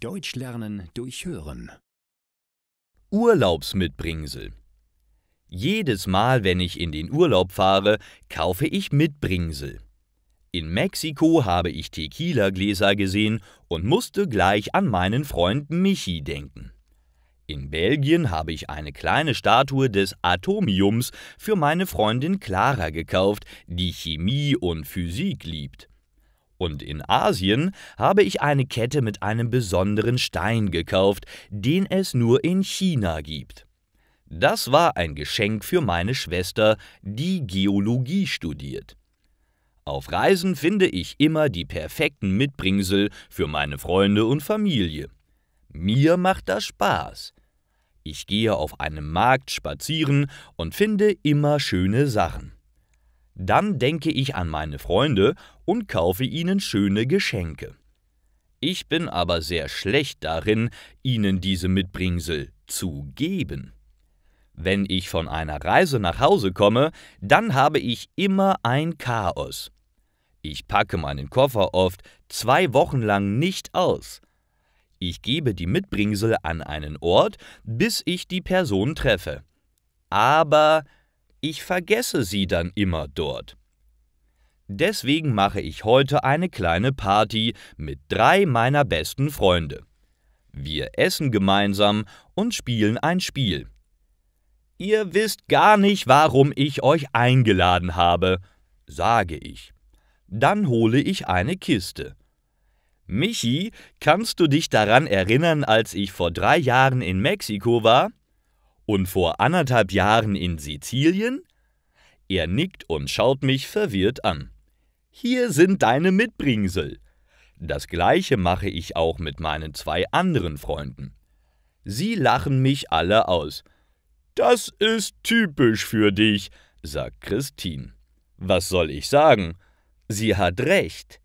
Deutsch lernen durch Hören. Urlaubsmitbringsel. Jedes Mal, wenn ich in den Urlaub fahre, kaufe ich Mitbringsel. In Mexiko habe ich Tequila-Gläser gesehen und musste gleich an meinen Freund Michi denken. In Belgien habe ich eine kleine Statue des Atomiums für meine Freundin Clara gekauft, die Chemie und Physik liebt. Und in Asien habe ich eine Kette mit einem besonderen Stein gekauft, den es nur in China gibt. Das war ein Geschenk für meine Schwester, die Geologie studiert. Auf Reisen finde ich immer die perfekten Mitbringsel für meine Freunde und Familie. Mir macht das Spaß. Ich gehe auf einem Markt spazieren und finde immer schöne Sachen. Dann denke ich an meine Freunde und kaufe ihnen schöne Geschenke. Ich bin aber sehr schlecht darin, ihnen diese Mitbringsel zu geben. Wenn ich von einer Reise nach Hause komme, dann habe ich immer ein Chaos. Ich packe meinen Koffer oft 2 Wochen lang nicht aus. Ich gebe die Mitbringsel an einen Ort, bis ich die Person treffe. Aber ich vergesse sie dann immer dort. Deswegen mache ich heute eine kleine Party mit 3 meiner besten Freunde. Wir essen gemeinsam und spielen ein Spiel. Ihr wisst gar nicht, warum ich euch eingeladen habe, sage ich. Dann hole ich eine Kiste. Michi, kannst du dich daran erinnern, als ich vor 3 Jahren in Mexiko war? Und vor 1,5 Jahren in Sizilien? Er nickt und schaut mich verwirrt an. Hier sind deine Mitbringsel. Das Gleiche mache ich auch mit meinen 2 anderen Freunden. Sie lachen mich alle aus. Das ist typisch für dich, sagt Christine. Was soll ich sagen? Sie hat recht.